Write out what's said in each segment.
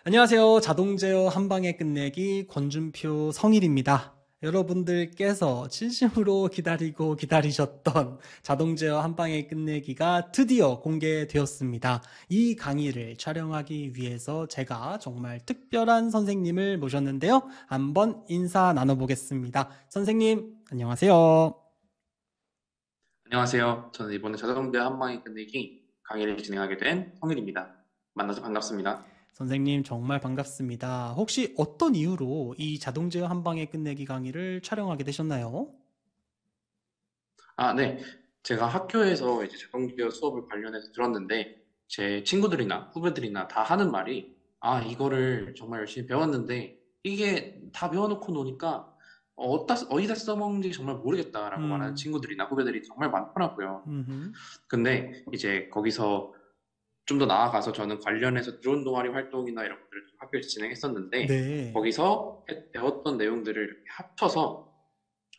안녕하세요. 자동제어 한방에 끝내기 권준표 성일입니다. 여러분들께서 진심으로 기다리고 기다리셨던 자동제어 한방에 끝내기가 드디어 공개되었습니다. 이 강의를 촬영하기 위해서 제가 정말 특별한 선생님을 모셨는데요. 한번 인사 나눠보겠습니다. 선생님, 안녕하세요. 안녕하세요. 저는 이번에 자동대 한방에 끝내기 강의를 진행하게 된 성일입니다. 만나서 반갑습니다. 선생님, 정말 반갑습니다. 혹시 어떤 이유로 이 자동제어 한방에 끝내기 강의를 촬영하게 되셨나요? 네. 제가 학교에서 이제 자동제어 수업을 관련해서 들었는데, 제 친구들이나 후배들이나 다 하는 말이, 이거를 정말 열심히 배웠는데, 이게 다 배워놓고 노니까, 어디다 써먹는지 정말 모르겠다라고 말하는 음, 친구들이나 후배들이 정말 많더라고요. 음. 근데 이제 거기서 좀 더 나아가서 저는 관련해서 드론 동아리 활동이나 이런 것들을 좀 학교에서 진행했었는데 네. 거기서 배웠던 내용들을 이렇게 합쳐서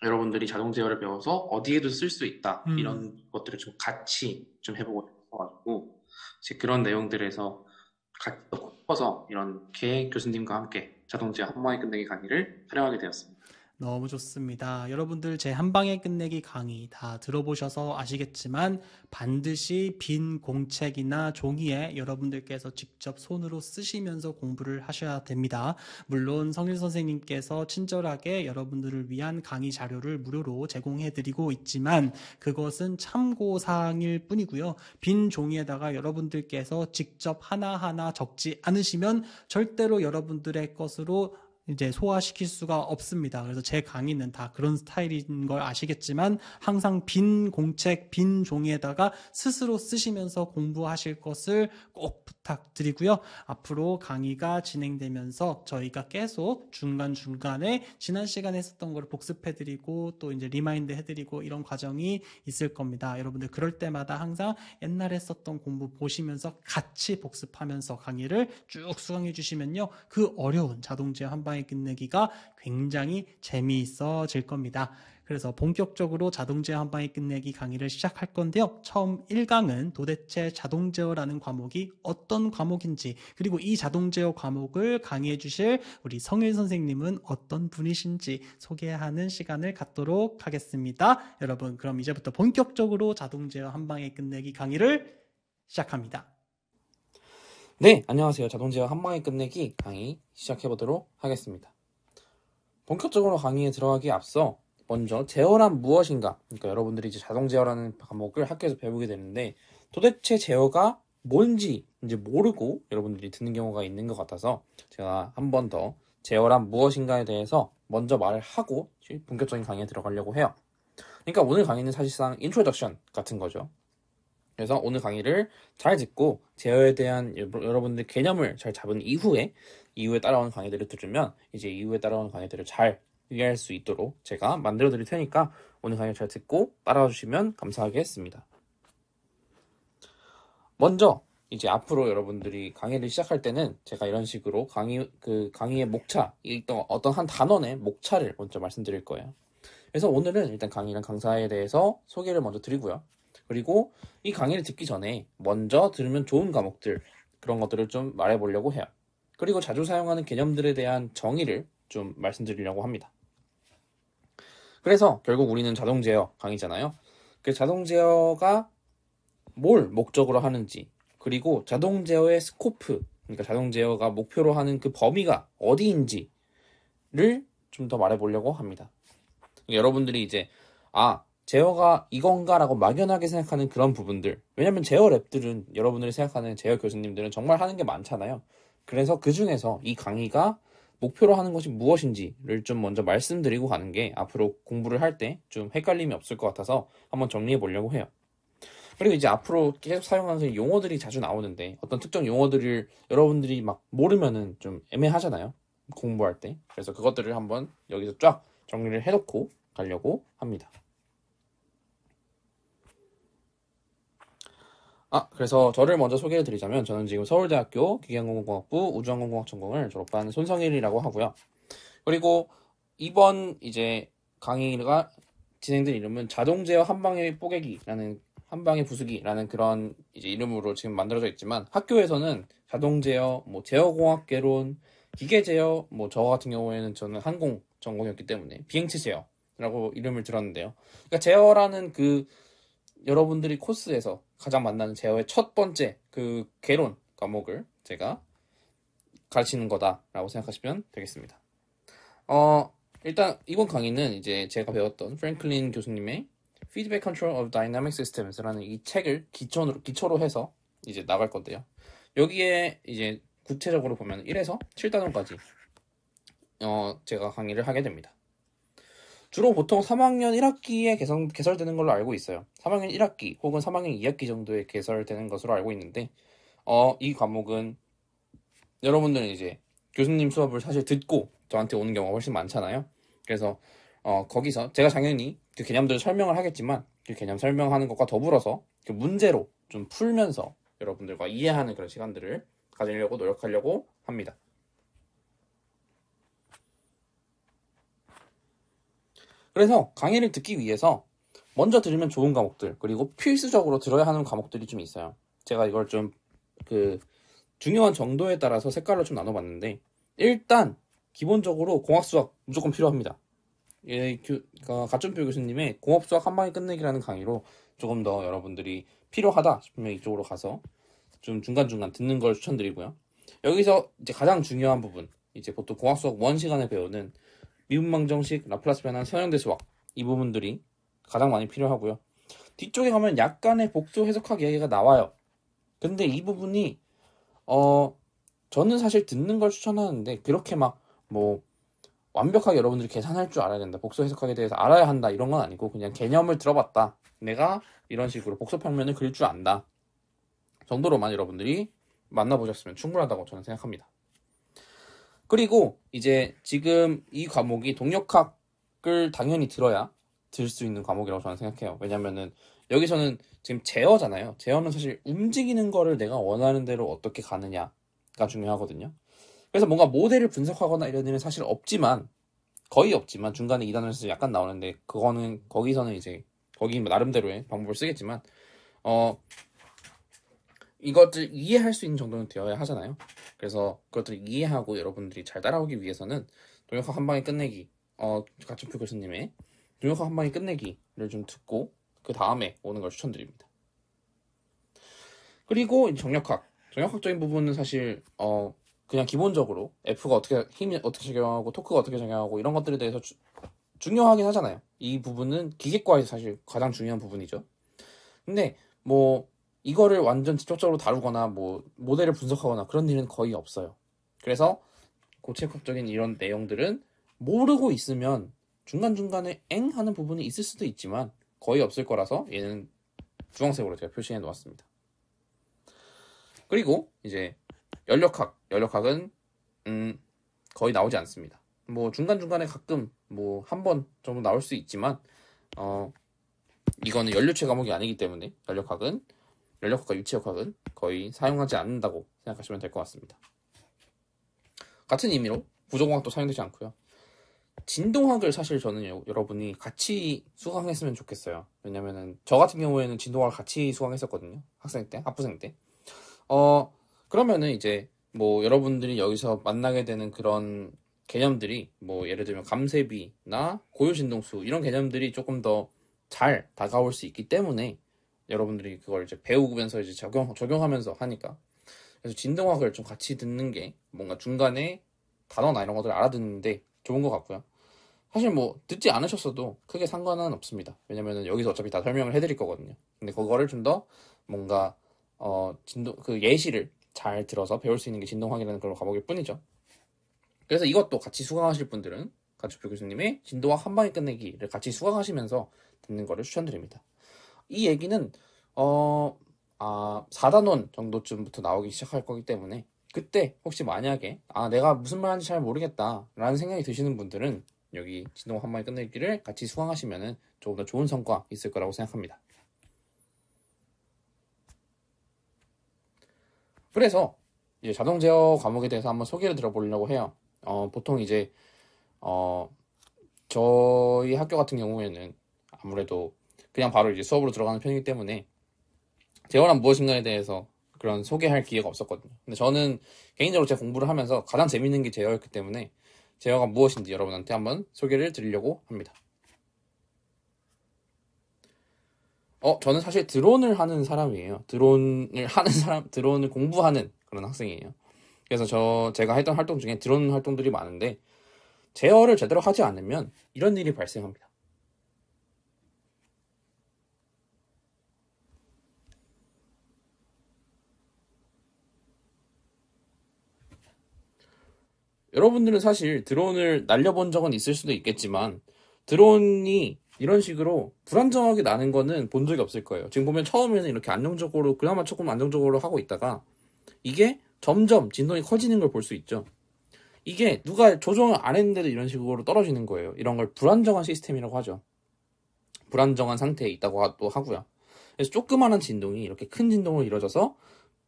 여러분들이 자동 제어를 배워서 어디에도 쓸 수 있다 음. 이런 것들을 좀 같이 좀 해보고 싶어가지고 이제 그런 내용들에서 같이 섞어서 이렇게 교수님과 함께 자동 제어 한 번에 끝내기 강의를 촬영하게 되었습니다. 너무 좋습니다. 여러분들 제 한방에 끝내기 강의 다 들어보셔서 아시겠지만 반드시 빈 공책이나 종이에 여러분들께서 직접 손으로 쓰시면서 공부를 하셔야 됩니다. 물론 성일 선생님께서 친절하게 여러분들을 위한 강의 자료를 무료로 제공해 드리고 있지만 그것은 참고 사항일 뿐이고요. 빈 종이에다가 여러분들께서 직접 하나하나 적지 않으시면 절대로 여러분들의 것으로 이제 소화시킬 수가 없습니다. 그래서 제 강의는 다 그런 스타일인 걸 아시겠지만 항상 빈 공책, 빈 종이에다가 스스로 쓰시면서 공부하실 것을 꼭 부탁드리고요. 앞으로 강의가 진행되면서 저희가 계속 중간중간에 지난 시간에 했었던 걸 복습해드리고 또 이제 리마인드 해드리고 이런 과정이 있을 겁니다. 여러분들 그럴 때마다 항상 옛날에 썼던 공부 보시면서 같이 복습하면서 강의를 쭉 수강해 주시면요. 그 어려운 자동제어 한방에 끝내기가 굉장히 재미있어질 겁니다. 그래서 본격적으로 자동제어 한방에 끝내기 강의를 시작할 건데요. 처음 1강은 도대체 자동제어라는 과목이 어떤 과목인지 그리고 이 자동제어 과목을 강의해 주실 우리 성일 선생님은 어떤 분이신지 소개하는 시간을 갖도록 하겠습니다. 여러분 그럼 이제부터 본격적으로 자동제어 한방에 끝내기 강의를 시작합니다. 네, 안녕하세요. 자동 제어 한 방에 끝내기 강의 시작해보도록 하겠습니다. 본격적으로 강의에 들어가기에 앞서 먼저 제어란 무엇인가? 그러니까 여러분들이 이제 자동 제어라는 과목을 학교에서 배우게 되는데 도대체 제어가 뭔지 이제 모르고 여러분들이 듣는 경우가 있는 것 같아서 제가 한 번 더 제어란 무엇인가에 대해서 먼저 말을 하고 본격적인 강의에 들어가려고 해요. 그러니까 오늘 강의는 사실상 인트로덕션 같은 거죠. 그래서 오늘 강의를 잘 듣고 제어에 대한 여러분들 개념을 잘 잡은 이후에 따라오는 강의들을 들으면 이제 이후에 따라오는 강의들을 잘 이해할 수 있도록 제가 만들어 드릴 테니까 오늘 강의 잘 듣고 따라와 주시면 감사하겠습니다. 먼저 이제 앞으로 여러분들이 강의를 시작할 때는 제가 이런 식으로 강의의 목차, 어떤 한 단원의 목차를 먼저 말씀드릴 거예요. 그래서 오늘은 일단 강의랑 강사에 대해서 소개를 먼저 드리고요. 그리고 이 강의를 듣기 전에 먼저 들으면 좋은 과목들, 그런 것들을 좀 말해보려고 해요. 그리고 자주 사용하는 개념들에 대한 정의를 좀 말씀드리려고 합니다. 그래서 결국 우리는 자동 제어 강의잖아요. 그 자동 제어가 뭘 목적으로 하는지, 그리고 자동 제어의 스코프, 그러니까 자동 제어가 목표로 하는 그 범위가 어디인지를 좀 더 말해보려고 합니다. 여러분들이 이제 제어가 이건가라고 막연하게 생각하는 그런 부분들, 왜냐면 제어 랩들은 여러분들이 생각하는 제어 교수님들은 정말 하는 게 많잖아요. 그래서 그 중에서 이 강의가 목표로 하는 것이 무엇인지를 좀 먼저 말씀드리고 가는 게 앞으로 공부를 할 때 좀 헷갈림이 없을 것 같아서 한번 정리해 보려고 해요. 그리고 이제 앞으로 계속 사용하는 용어들이 자주 나오는데 어떤 특정 용어들을 여러분들이 막 모르면은 좀 애매하잖아요. 공부할 때. 그래서 그것들을 한번 여기서 쫙 정리를 해놓고 가려고 합니다. 그래서 저를 먼저 소개해 드리자면 저는 지금 서울대학교 기계항공공학부 우주항공공학 전공을 졸업한 손성일이라고 하고요. 그리고 이번 이제 강의가 진행된 이름은 자동제어 한방의 뽀개기라는 한방의 부수기라는 그런 이제 이름으로 지금 만들어져 있지만 학교에서는 자동 제어, 뭐 제어공학 개론, 기계 제어, 뭐 저 같은 경우에는 저는 항공 전공이었기 때문에 비행체 제어라고 이름을 들었는데요. 그러니까 제어라는 그 여러분들이 코스에서 가장 만나는 제어의 첫 번째 그 개론 과목을 제가 가르치는 거다라고 생각하시면 되겠습니다. 일단 이번 강의는 이제 제가 배웠던 프랭클린 교수님의 Feedback Control of Dynamic Systems라는 이 책을 기초로 해서 이제 나갈 건데요. 여기에 이제 구체적으로 보면 1에서 7단원까지 제가 강의를 하게 됩니다. 주로 보통 3학년 1학기에 개설되는 걸로 알고 있어요. 3학년 1학기 혹은 3학년 2학기 정도에 개설되는 것으로 알고 있는데 이 과목은 여러분들은 이제 교수님 수업을 사실 듣고 저한테 오는 경우가 훨씬 많잖아요. 그래서 거기서 제가 당연히 그 개념들을 설명을 하겠지만 그 개념 설명하는 것과 더불어서 그 문제로 좀 풀면서 여러분들과 이해하는 그런 시간들을 가지려고 노력하려고 합니다. 그래서 강의를 듣기 위해서 먼저 들으면 좋은 과목들 그리고 필수적으로 들어야 하는 과목들이 좀 있어요. 제가 이걸 좀 그 중요한 정도에 따라서 색깔로 좀 나눠봤는데 일단 기본적으로 공학수학 무조건 필요합니다. 가점표 교수님의 공업수학 한 방에 끝내기라는 강의로 조금 더 여러분들이 필요하다 싶으면 이쪽으로 가서 좀 중간중간 듣는 걸 추천드리고요. 여기서 이제 가장 중요한 부분, 이제 보통 공학수학 1 시간에 배우는 미분방정식, 라플라스 변환, 선형대 수학 이 부분들이 가장 많이 필요하고요. 뒤쪽에 가면 약간의 복수 해석학 이야기가 나와요. 근데 이 부분이 저는 사실 듣는 걸 추천하는데 그렇게 막 뭐 완벽하게 여러분들이 계산할 줄 알아야 된다. 복수 해석학에 대해서 알아야 한다. 이런 건 아니고 그냥 개념을 들어봤다. 내가 이런 식으로 복수평면을 그릴 줄 안다. 정도로만 여러분들이 만나보셨으면 충분하다고 저는 생각합니다. 그리고 이제 지금 이 과목이 동력학을 당연히 들어야 들 수 있는 과목이라고 저는 생각해요. 왜냐면은 여기서는 지금 제어잖아요. 제어는 사실 움직이는 거를 내가 원하는 대로 어떻게 가느냐가 중요하거든요. 그래서 뭔가 모델을 분석하거나 이런 일은 사실 없지만 거의 없지만 중간에 2단원에서 약간 나오는데 그거는 거기서는 이제 거기 나름대로의 방법을 쓰겠지만 이것들 이해할 수 있는 정도는 되어야 하잖아요. 그래서 그것들을 이해하고 여러분들이 잘 따라오기 위해서는 동역학 한 방에 끝내기 가천표 교수님의 동역학 한 방에 끝내기를 좀 듣고 그 다음에 오는 걸 추천드립니다. 그리고 정역학적인 부분은 사실 그냥 기본적으로 F가 힘이 어떻게 적용하고 토크가 어떻게 적용하고 이런 것들에 대해서 중요하긴 하잖아요. 이 부분은 기계과에서 사실 가장 중요한 부분이죠. 근데 뭐 이거를 완전 직접적으로 다루거나 뭐 모델을 분석하거나 그런 일은 거의 없어요. 그래서 고체학적인 이런 내용들은 모르고 있으면 중간중간에 엥 하는 부분이 있을 수도 있지만 거의 없을 거라서 얘는 주황색으로 제가 표시해 놓았습니다. 그리고 이제 연력학은 거의 나오지 않습니다. 뭐 중간중간에 가끔 뭐 한 번 정도 나올 수 있지만 이거는 연료체 과목이 아니기 때문에 연력학과 유체역학은 거의 사용하지 않는다고 생각하시면 될 것 같습니다. 같은 의미로 구조공학도 사용되지 않고요. 진동학을 사실 저는 여러분이 같이 수강했으면 좋겠어요. 왜냐면은 저 같은 경우에는 진동학을 같이 수강했었거든요. 학부생 때. 그러면은 이제 뭐 여러분들이 여기서 만나게 되는 그런 개념들이 뭐 예를 들면 감쇄비나 고유진동수 이런 개념들이 조금 더 잘 다가올 수 있기 때문에 여러분들이 그걸 이제 배우면서 이제 적용하면서 하니까 그래서 진동학을 좀 같이 듣는 게 뭔가 중간에 단어나 이런 것들을 알아듣는데 좋은 것 같고요. 사실 뭐 듣지 않으셨어도 크게 상관은 없습니다. 왜냐면은 여기서 어차피 다 설명을 해드릴 거거든요. 근데 그거를 좀 더 뭔가 그 예시를 잘 들어서 배울 수 있는 게 진동학이라는 그런 과목일 뿐이죠. 그래서 이것도 같이 수강하실 분들은 가츠표 교수님의 진동학 한 방에 끝내기를 같이 수강하시면서 듣는 거를 추천드립니다. 이 얘기는 4단원 정도쯤부터 나오기 시작할 거기 때문에 그때 혹시 만약에 내가 무슨 말 하는지 잘 모르겠다 라는 생각이 드시는 분들은 여기 진동학 한 방에 끝내기를 같이 수강하시면은 조금 더 좋은 성과 있을 거라고 생각합니다. 그래서 이제 자동 제어 과목에 대해서 한번 소개를 들어보려고 해요. 보통 이제 저희 학교 같은 경우에는 아무래도 그냥 바로 이제 수업으로 들어가는 편이기 때문에 제어란 무엇인가에 대해서 그런 소개할 기회가 없었거든요. 근데 저는 개인적으로 제 공부를 하면서 가장 재밌는 게 제어였기 때문에 제어가 무엇인지 여러분한테 한번 소개를 드리려고 합니다. 저는 사실 드론을 하는 사람이에요. 드론을 공부하는 그런 학생이에요. 그래서 제가 했던 활동 중에 드론 활동들이 많은데, 제어를 제대로 하지 않으면 이런 일이 발생합니다. 여러분들은 사실 드론을 날려본 적은 있을 수도 있겠지만, 드론이 이런 식으로 불안정하게 나는 거는 본 적이 없을 거예요. 지금 보면 처음에는 이렇게 안정적으로, 그나마 조금 안정적으로 하고 있다가, 이게 점점 진동이 커지는 걸 볼 수 있죠. 이게 누가 조정을 안 했는데도 이런 식으로 떨어지는 거예요. 이런 걸 불안정한 시스템이라고 하죠. 불안정한 상태에 있다고 또 하고요. 그래서 조그마한 진동이 이렇게 큰 진동으로 이루어져서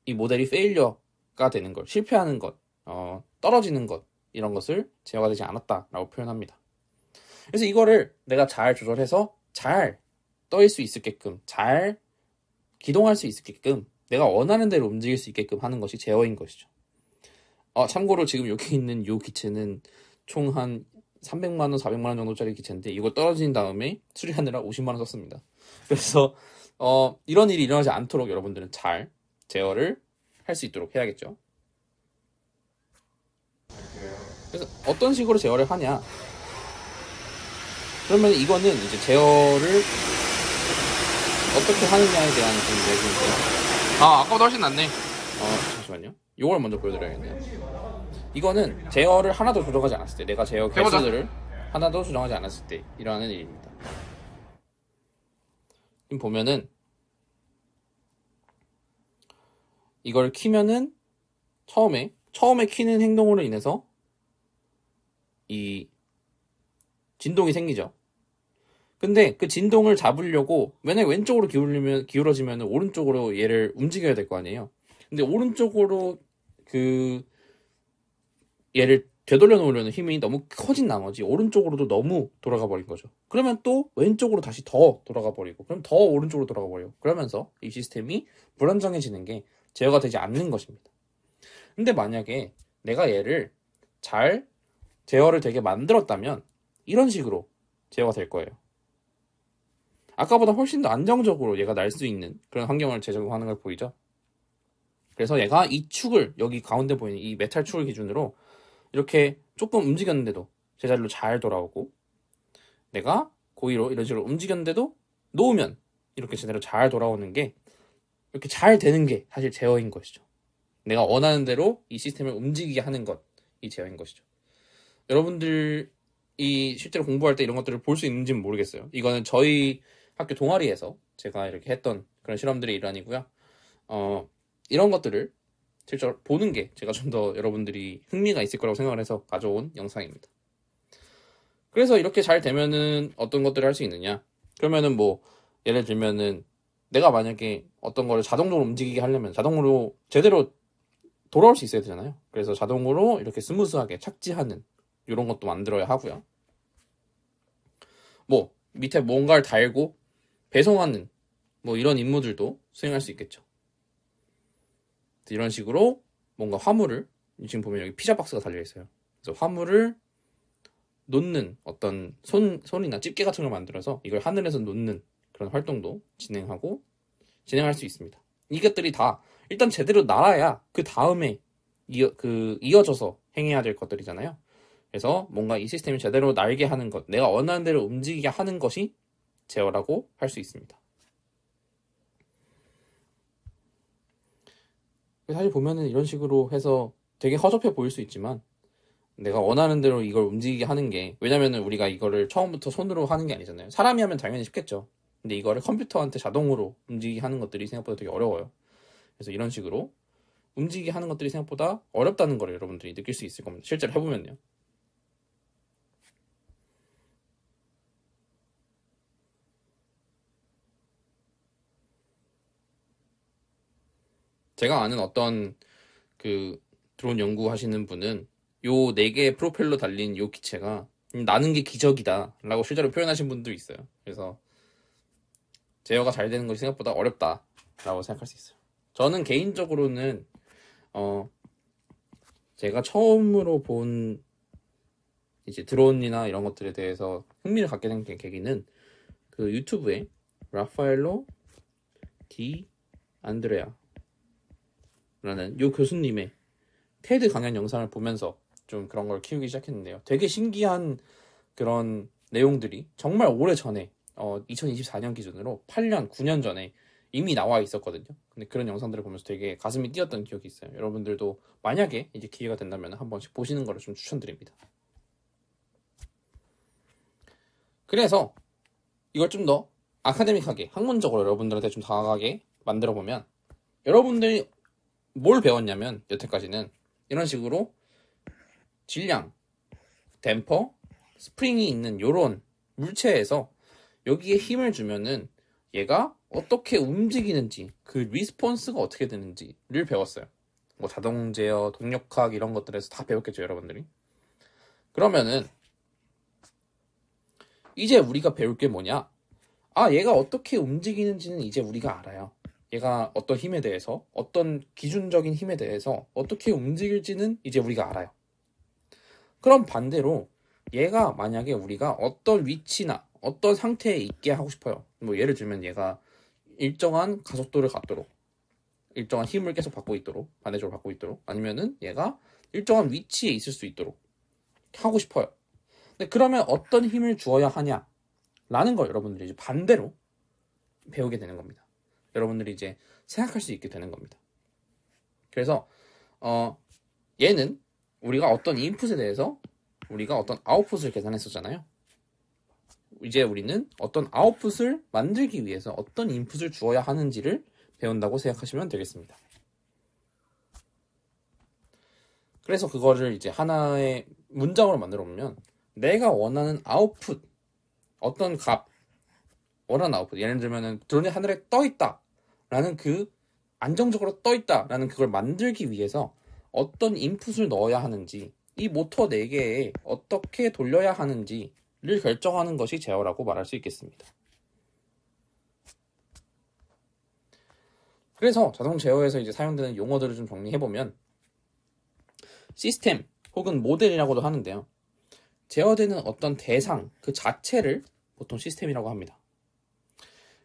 이 모델이 페일리어가 되는 것, 실패하는 것, 떨어지는 것, 이런 것을 제어가 되지 않았다라고 표현합니다. 그래서 이거를 내가 잘 조절해서 잘 떠일 수 있게끔, 잘 기동할 수 있게끔, 내가 원하는 대로 움직일 수 있게끔 하는 것이 제어인 것이죠. 참고로 지금 여기 있는 이 기체는 총 한 300만 원, 400만 원 정도짜리 기체인데, 이거 떨어진 다음에 수리하느라 50만 원 썼습니다. 그래서 이런 일이 일어나지 않도록 여러분들은 잘 제어를 할 수 있도록 해야겠죠. 그래서 어떤 식으로 제어를 하냐? 그러면 이거는 이제 제어를 어떻게 하느냐에 대한 좀 얘기인데, 아까보다 훨씬 낫네. 잠시만요. 이걸 먼저 보여드려야겠네요. 이거는 제어를 하나도 조정하지 않았을 때, 내가 제어 개수들을 하나도 조정하지 않았을 때 일어나는 일입니다. 지금 보면은 이걸 키면은 처음에 키는 행동으로 인해서 이 진동이 생기죠. 근데 그 진동을 잡으려고 만약에 왼쪽으로 기울어지면 오른쪽으로 얘를 움직여야 될 거 아니에요. 근데 오른쪽으로 얘를 되돌려 놓으려는 힘이 너무 커진 나머지 오른쪽으로도 너무 돌아가 버린 거죠. 그러면 또 왼쪽으로 다시 더 돌아가 버리고, 그럼 더 오른쪽으로 돌아가 버리고, 그러면서 이 시스템이 불안정해지는 게 제어가 되지 않는 것입니다. 근데 만약에 내가 얘를 잘 제어를 되게 만들었다면 이런 식으로 제어가 될 거예요. 아까보다 훨씬 더 안정적으로 얘가 날 수 있는 그런 환경을 제공하는 걸 보이죠? 그래서 얘가 이 축을, 여기 가운데 보이는 이 메탈 축을 기준으로 이렇게 조금 움직였는데도 제자리로 잘 돌아오고, 내가 고의로 이런 식으로 움직였는데도 놓으면 이렇게 제대로 잘 돌아오는 게, 이렇게 잘 되는 게 사실 제어인 것이죠. 내가 원하는 대로 이 시스템을 움직이게 하는 것이 제어인 것이죠. 여러분들이 실제로 공부할 때 이런 것들을 볼 수 있는지는 모르겠어요. 이거는 저희 학교 동아리에서 제가 이렇게 했던 그런 실험들의 일환이고요. 이런 것들을 실제로 보는 게 제가 좀 더 여러분들이 흥미가 있을 거라고 생각을 해서 가져온 영상입니다. 그래서 이렇게 잘 되면은 어떤 것들을 할 수 있느냐? 그러면은 뭐 예를 들면은 내가 만약에 어떤 거를 자동으로 움직이게 하려면 자동으로 제대로 돌아올 수 있어야 되잖아요. 그래서 자동으로 이렇게 스무스하게 착지하는 이런 것도 만들어야 하고요. 뭐 밑에 뭔가를 달고 배송하는 뭐 이런 임무들도 수행할 수 있겠죠. 이런 식으로 뭔가 화물을, 지금 보면 여기 피자 박스가 달려 있어요. 그래서 화물을 놓는 어떤 손이나 집게 같은 걸 만들어서 이걸 하늘에서 놓는 그런 활동도 진행할 수 있습니다. 이것들이 다 일단 제대로 날아야 그 다음에 이어져서 행해야 될 것들이잖아요. 그래서 뭔가 이 시스템이 제대로 날게 하는 것, 내가 원하는 대로 움직이게 하는 것이 제어라고 할 수 있습니다. 사실 보면은 이런 식으로 해서 되게 허접해 보일 수 있지만, 내가 원하는 대로 이걸 움직이게 하는 게, 왜냐면은 우리가 이거를 처음부터 손으로 하는 게 아니잖아요. 사람이 하면 당연히 쉽겠죠. 근데 이거를 컴퓨터한테 자동으로 움직이게 하는 것들이 생각보다 되게 어려워요. 그래서 이런 식으로 움직이게 하는 것들이 생각보다 어렵다는 걸 여러분들이 느낄 수 있을 겁니다. 실제로 해보면요. 제가 아는 어떤 드론 연구하시는 분은 요 4개의 프로펠러 달린 요 기체가 나는 게 기적이다 라고 실제로 표현하신 분도 있어요. 그래서 제어가 잘 되는 것이 생각보다 어렵다 라고 생각할 수 있어요. 저는 개인적으로는 제가 처음으로 본 이제 드론이나 이런 것들에 대해서 흥미를 갖게 된 계기는 그 유튜브에 라파엘로 디 안드레아라는 요 교수님의 테드 강연 영상을 보면서 좀 그런 걸 키우기 시작했는데요. 되게 신기한 그런 내용들이 정말 오래 전에 2024년 기준으로 8년, 9년 전에 이미 나와 있었거든요. 근데 그런 영상들을 보면서 되게 가슴이 뛰었던 기억이 있어요. 여러분들도 만약에 이제 기회가 된다면 한 번씩 보시는 거를 좀 추천드립니다. 그래서 이걸 좀 더 아카데믹하게, 학문적으로 여러분들한테 좀 다가가게 만들어 보면 여러분들이 뭘 배웠냐면 여태까지는 이런 식으로 질량, 댐퍼, 스프링이 있는 요런 물체에서 여기에 힘을 주면은 얘가 어떻게 움직이는지, 그 리스폰스가 어떻게 되는지를 배웠어요. 뭐 자동 제어, 동력학 이런 것들에서 다 배웠겠죠, 여러분들이. 그러면은 이제 우리가 배울 게 뭐냐? 얘가 어떻게 움직이는지는 이제 우리가 알아요. 얘가 어떤 힘에 대해서, 어떤 기준적인 힘에 대해서 어떻게 움직일지는 이제 우리가 알아요. 그럼 반대로 얘가 만약에 우리가 어떤 위치나 어떤 상태에 있게 하고 싶어요. 뭐 예를 들면 얘가 일정한 가속도를 갖도록, 일정한 힘을 계속 받고 있도록, 반대쪽으로 받고 있도록, 아니면은 얘가 일정한 위치에 있을 수 있도록 하고 싶어요. 근데 그러면 어떤 힘을 주어야 하냐라는 걸 여러분들이 이제 반대로 배우게 되는 겁니다. 여러분들이 이제 생각할 수 있게 되는 겁니다. 그래서 얘는 우리가 어떤 인풋에 대해서 우리가 어떤 아웃풋을 계산했었잖아요. 이제 우리는 어떤 아웃풋을 만들기 위해서 어떤 인풋을 주어야 하는지를 배운다고 생각하시면 되겠습니다. 그래서 그거를 이제 하나의 문장으로 만들어 보면 내가 원하는 아웃풋, 어떤 값, 원하는 아웃풋, 예를 들면은 드론이 하늘에 떠 있다 라는 그 안정적으로 떠 있다 라는 그걸 만들기 위해서 어떤 인풋을 넣어야 하는지, 이 모터 4개에 어떻게 돌려야 하는지를 결정하는 것이 제어라고 말할 수 있겠습니다. 그래서 자동 제어에서 이제 사용되는 용어들을 좀 정리해보면 시스템 혹은 모델이라고도 하는데요. 제어되는 어떤 대상 그 자체를 보통 시스템이라고 합니다.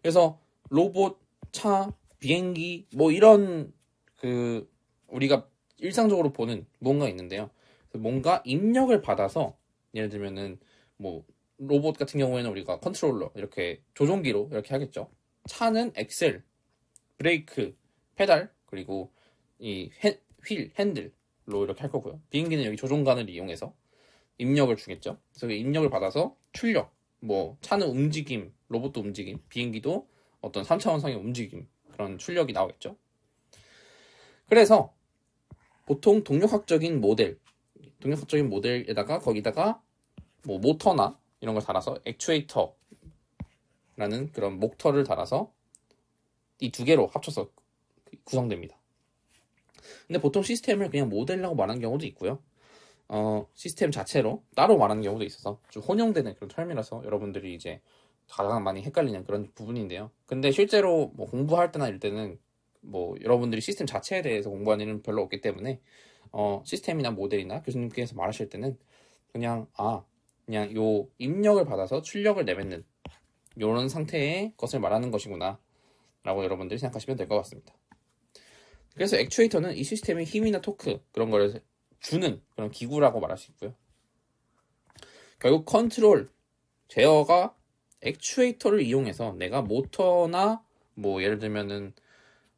그래서 로봇, 차, 비행기 뭐 이런 그 우리가 일상적으로 보는 뭔가 있는데요. 뭔가 입력을 받아서 예를 들면은 뭐 로봇 같은 경우에는 우리가 컨트롤러 이렇게 조종기로 이렇게 하겠죠. 차는 엑셀, 브레이크, 페달 그리고 이 휠, 핸들로 이렇게 할 거고요. 비행기는 여기 조종관을 이용해서 입력을 주겠죠. 그래서 그 입력을 받아서 출력, 뭐 차는 움직임, 로봇도 움직임, 비행기도 어떤 3차원상의 움직임 그런 출력이 나오겠죠. 그래서 보통 동력학적인 모델에다가 거기다가 뭐 모터나 이런 걸 달아서 액추에이터라는 그런 목터를 달아서 이 두 개로 합쳐서 구성됩니다. 근데 보통 시스템을 그냥 모델이라고 말하는 경우도 있고요. 시스템 자체로 따로 말하는 경우도 있어서 좀 혼용되는 그런 term이라서 여러분들이 이제 가장 많이 헷갈리는 그런 부분인데요. 근데 실제로 뭐 공부할 때나 이럴 때는 뭐 여러분들이 시스템 자체에 대해서 공부하는 일은 별로 없기 때문에 시스템이나 모델이나 교수님께서 말하실 때는 그냥 요 입력을 받아서 출력을 내뱉는 이런 상태의 것을 말하는 것이구나 라고 여러분들이 생각하시면 될 것 같습니다. 그래서 액추에이터는 이 시스템의 힘이나 토크 그런 걸 주는 그런 기구라고 말할 수 있고요. 결국 컨트롤, 제어가 액추에이터를 이용해서 내가 모터나 뭐 예를 들면은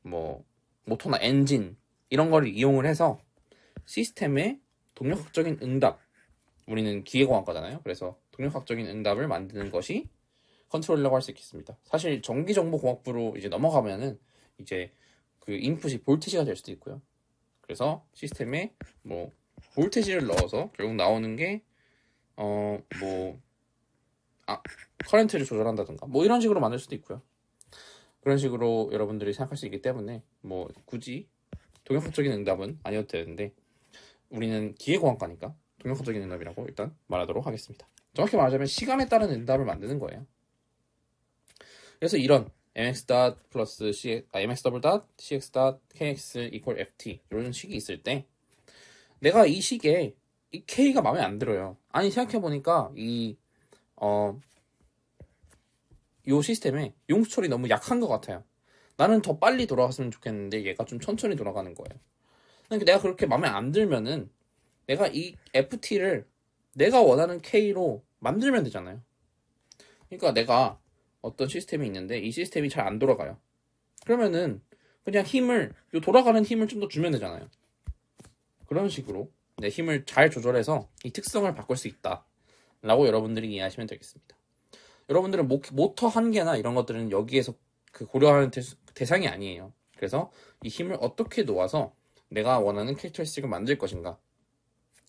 뭐 모터나 엔진 이런 걸 이용을 해서 시스템의 동력학적인 응답, 우리는 기계공학과잖아요. 그래서 동력학적인 응답을 만드는 것이 컨트롤이라고 할 수 있겠습니다. 사실 전기정보공학부로 이제 넘어가면은 이제 그 인풋이 볼티지가 될 수도 있고요. 그래서 시스템에 뭐 볼티지를 넣어서 결국 나오는 게 커런트를 조절한다든가 뭐 이런 식으로 만들 수도 있고요. 그런 식으로 여러분들이 생각할 수 있기 때문에 뭐 굳이 동력학적인 응답은 아니어도 되는데 우리는 기계공학과니까 동력학적인 응답이라고 일단 말하도록 하겠습니다. 정확히 말하자면 시간에 따른 응답을 만드는 거예요. 그래서 이런 mx 닷 플러스 mx 더블 닷 cx 닷 kx 이퀄 ft 이런 식이 있을 때 내가 이 식에 이 k가 마음에 안 들어요. 아니 생각해보니까 요 시스템에 용수철이 너무 약한 것 같아요. 나는 더 빨리 돌아갔으면 좋겠는데 얘가 좀 천천히 돌아가는 거예요. 그러니까 내가 그렇게 마음에 안 들면은 내가 이 ft를 내가 원하는 k로 만들면 되잖아요. 그러니까 내가 어떤 시스템이 있는데 이 시스템이 잘 안 돌아가요. 그러면은 그냥 요 돌아가는 힘을 좀 더 주면 되잖아요. 그런 식으로 내 힘을 잘 조절해서 이 특성을 바꿀 수 있다 라고 여러분들이 이해하시면 되겠습니다. 여러분들은 모터 한계나 이런 것들은 여기에서 그 고려하는 대상이 아니에요. 그래서 이 힘을 어떻게 놓아서 내가 원하는 캐릭터리스틱을 만들 것인가,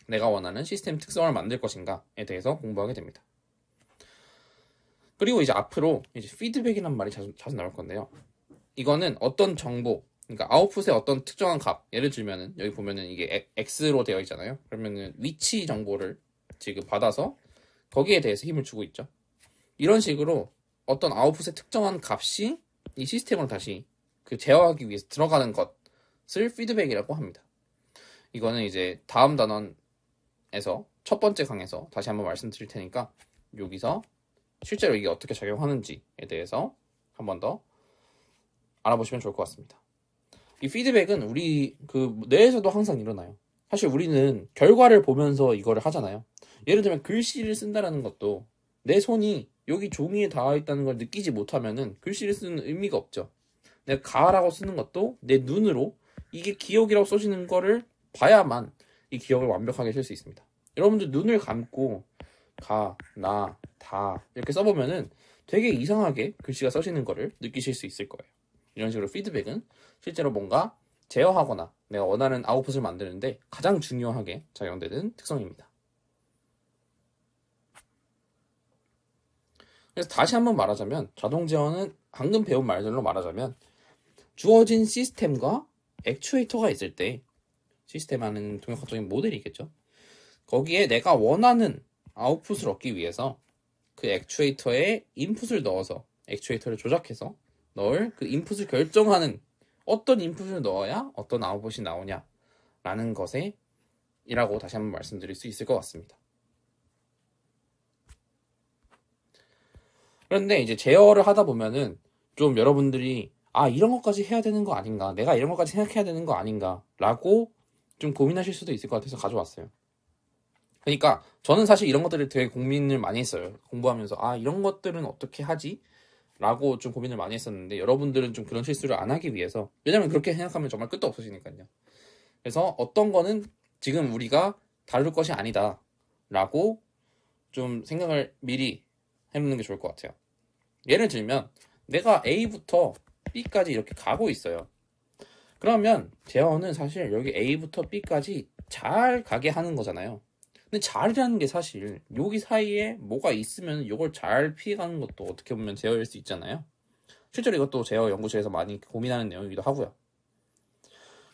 내가 원하는 시스템 특성을 만들 것인가에 대해서 공부하게 됩니다. 그리고 이제 앞으로 이제 피드백이란 말이 자주 나올 건데요. 이거는 어떤 정보, 그러니까 아웃풋의 어떤 특정한 값, 예를 들면은 여기 보면은 이게 x로 되어 있잖아요. 그러면은 위치 정보를 지금 받아서 거기에 대해서 힘을 주고 있죠. 이런 식으로 어떤 아웃풋의 특정한 값이 이 시스템으로 다시 그 제어하기 위해서 들어가는 것을 피드백이라고 합니다. 이거는 이제 다음 단원에서 첫 번째 강에서 다시 한번 말씀드릴 테니까 여기서 실제로 이게 어떻게 작용하는지에 대해서 한 번 더 알아보시면 좋을 것 같습니다. 이 피드백은 우리 그 뇌에서도 항상 일어나요. 사실 우리는 결과를 보면서 이거를 하잖아요. 예를 들면 글씨를 쓴다라는 것도 내 손이 여기 종이에 닿아 있다는 걸 느끼지 못하면은 글씨를 쓰는 의미가 없죠. 내가 가라고 쓰는 것도 내 눈으로 이게 기억이라고 써지는 거를 봐야만 이 기억을 완벽하게 쓸 수 있습니다. 여러분들 눈을 감고 가, 나, 다 이렇게 써보면은 되게 이상하게 글씨가 써지는 거를 느끼실 수 있을 거예요. 이런 식으로 피드백은 실제로 뭔가 제어하거나 내가 원하는 아웃풋을 만드는데 가장 중요하게 작용되는 특성입니다. 그래서 다시 한번 말하자면 자동 제어는 방금 배운 말들로 말하자면 주어진 시스템과 액추에이터가 있을 때 시스템 하는 동역학적인 모델이겠죠. 거기에 내가 원하는 아웃풋을 얻기 위해서 그 액추에이터에 인풋을 넣어서 액추에이터를 조작해서 넣을 그 인풋을 결정하는 어떤 인풋을 넣어야 어떤 아웃풋이 나오냐 라는 것에 이라고 다시 한번 말씀드릴 수 있을 것 같습니다. 그런데 이제 제어를 하다 보면은 좀 여러분들이 이런 것까지 해야 되는 거 아닌가, 내가 이런 것까지 생각해야 되는 거 아닌가 라고 좀 고민하실 수도 있을 것 같아서 가져왔어요. 그러니까 저는 사실 이런 것들을 되게 고민을 많이 했어요. 공부하면서 이런 것들은 어떻게 하지? 라고 좀 고민을 많이 했었는데 여러분들은 좀 그런 실수를 안 하기 위해서, 왜냐면 그렇게 생각하면 정말 끝도 없어지니까요. 그래서 어떤 거는 지금 우리가 다룰 것이 아니다 라고 좀 생각을 미리 해놓는 게 좋을 것 같아요. 예를 들면 내가 A부터 B까지 이렇게 가고 있어요. 그러면 제어는 사실 여기 A부터 B까지 잘 가게 하는 거잖아요. 근데 잘이라는 게 사실 여기 사이에 뭐가 있으면 이걸 잘 피해가는 것도 어떻게 보면 제어일 수 있잖아요. 실제로 이것도 제어 연구실에서 많이 고민하는 내용이기도 하고요.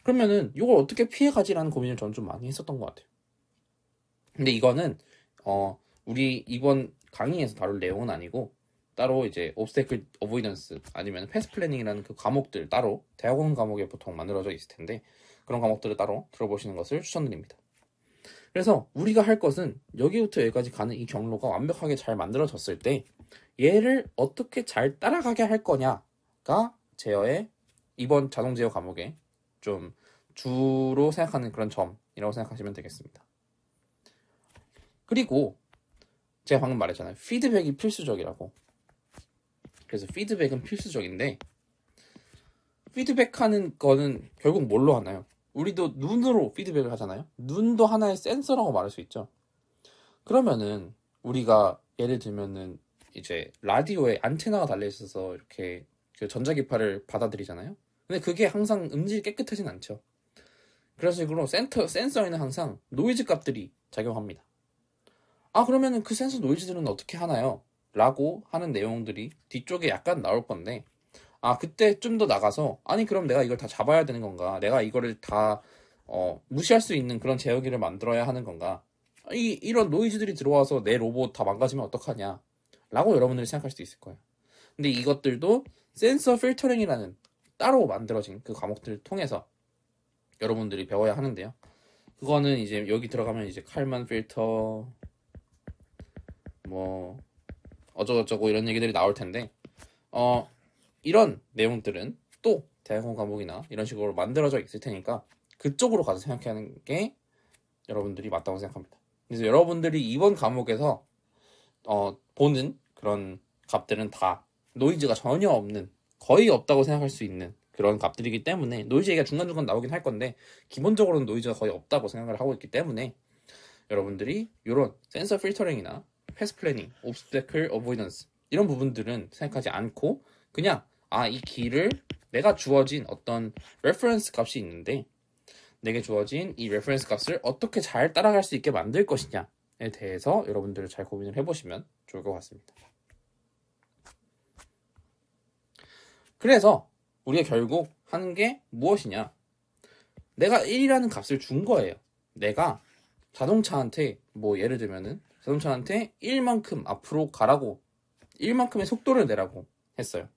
그러면은 이걸 어떻게 피해가지라는 고민을 저는 좀 많이 했었던 것 같아요. 근데 이거는 우리 이번 강의에서 다룰 내용은 아니고 따로 이제 obstacle avoidance 아니면 path planning이라는 그 과목들 따로 대학원 과목에 보통 만들어져 있을 텐데 그런 과목들을 따로 들어보시는 것을 추천드립니다. 그래서 우리가 할 것은 여기부터 여기까지 가는 이 경로가 완벽하게 잘 만들어졌을 때 얘를 어떻게 잘 따라가게 할 거냐가 제어의 이번 자동 제어 과목의 좀 주로 생각하는 그런 점이라고 생각하시면 되겠습니다. 그리고 제가 방금 말했잖아요. 피드백이 필수적이라고. 그래서 피드백은 필수적인데 피드백하는 거는 결국 뭘로 하나요? 우리도 눈으로 피드백을 하잖아요. 눈도 하나의 센서라고 말할 수 있죠. 그러면은 우리가 예를 들면은 이제 라디오에 안테나가 달려 있어서 이렇게 그 전자기파를 받아들이잖아요. 근데 그게 항상 음질이 깨끗하진 않죠. 그런 식으로 센서에는 항상 노이즈 값들이 작용합니다. 그러면은 그 센서 노이즈들은 어떻게 하나요? 라고 하는 내용들이 뒤쪽에 약간 나올 건데 그때 좀 더 나가서 그럼 내가 이걸 다 잡아야 되는 건가? 내가 이거를 다 무시할 수 있는 그런 제어기를 만들어야 하는 건가? 이런 노이즈들이 들어와서 내 로봇 다 망가지면 어떡하냐? 라고 여러분들이 생각할 수도 있을 거예요. 근데 이것들도 센서 필터링이라는 따로 만들어진 그 과목들을 통해서 여러분들이 배워야 하는데요. 그거는 이제 여기 들어가면 이제 칼만 필터 뭐 어쩌고저쩌고 이런 얘기들이 나올 텐데 이런 내용들은 또 대학원 과목이나 이런 식으로 만들어져 있을 테니까 그쪽으로 가서 생각하는 게 여러분들이 맞다고 생각합니다. 그래서 여러분들이 이번 과목에서 보는 그런 값들은 다 노이즈가 전혀 없는, 거의 없다고 생각할 수 있는 그런 값들이기 때문에, 노이즈 얘기가 중간중간 나오긴 할 건데 기본적으로는 노이즈가 거의 없다고 생각을 하고 있기 때문에 여러분들이 이런 센서 필터링이나 패스 플래닝, 옵스테클 어보이던스 이런 부분들은 생각하지 않고 그냥 이 길을 내가 주어진 어떤 레퍼런스 값이 있는데 내게 주어진 이 레퍼런스 값을 어떻게 잘 따라갈 수 있게 만들 것이냐에 대해서 여러분들을 잘 고민을 해보시면 좋을 것 같습니다. 그래서 우리가 결국 하는 게 무엇이냐? 내가 1이라는 값을 준 거예요. 내가 자동차한테 뭐 예를 들면은 자동차한테 1만큼 앞으로 가라고 1만큼의 속도를 내라고 했어요.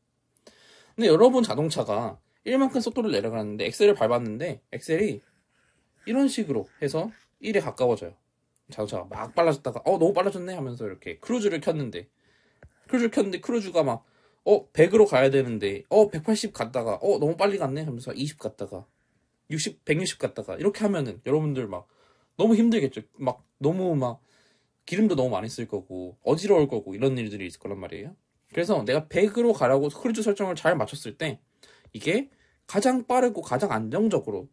근데 여러분 자동차가 1만큼 속도를 내려가는데 엑셀을 밟았는데 엑셀이 이런 식으로 해서 1에 가까워져요. 자동차가 막 빨라졌다가 너무 빨라졌네 하면서 이렇게 크루즈를 켰는데 크루즈가 막 100으로 가야 되는데 180 갔다가 너무 빨리 갔네 하면서 20 갔다가 60, 160 갔다가 이렇게 하면은 여러분들 막 너무 힘들겠죠. 막 너무 막 기름도 너무 많이 쓸 거고 어지러울 거고 이런 일들이 있을 거란 말이에요. 그래서 내가 100으로 가라고 크루즈 설정을 잘 맞췄을 때 이게 가장 빠르고 가장 안정적으로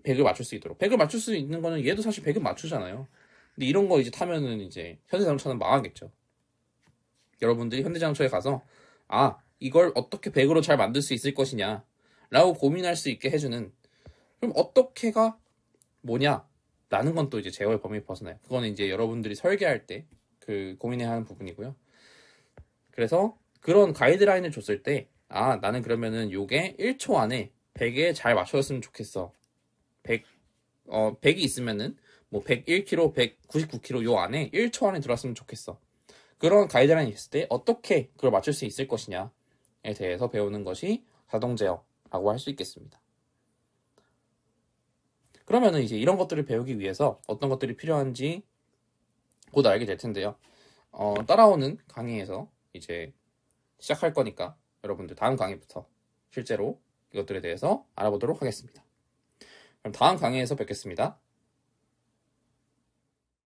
100을 맞출 수 있도록, 100을 맞출 수 있는 거는 얘도 사실 100은 맞추잖아요. 근데 이런 거 이제 타면은 이제 현대자동차는 망하겠죠. 여러분들이 현대자동차에 가서 이걸 어떻게 100으로 잘 만들 수 있을 것이냐 라고 고민할 수 있게 해주는, 그럼 어떻게가 뭐냐 라는 건 또 이제 제어의 범위 벗어나요. 그거는 이제 여러분들이 설계할 때 그 고민해야 하는 부분이고요. 그래서 그런 가이드라인을 줬을 때 나는 그러면은 요게 1초 안에 100에 잘 맞춰졌으면 좋겠어. 100이 있으면은 뭐 101km, 199km 요 안에 1초 안에 들어왔으면 좋겠어. 그런 가이드라인이 있을 때 어떻게 그걸 맞출 수 있을 것이냐에 대해서 배우는 것이 자동 제어라고 할 수 있겠습니다. 그러면은 이제 이런 것들을 배우기 위해서 어떤 것들이 필요한지 곧 알게 될 텐데요. 따라오는 강의에서 이제 시작할 거니까 여러분들 다음 강의부터 실제로 이것들에 대해서 알아보도록 하겠습니다. 그럼 다음 강의에서 뵙겠습니다.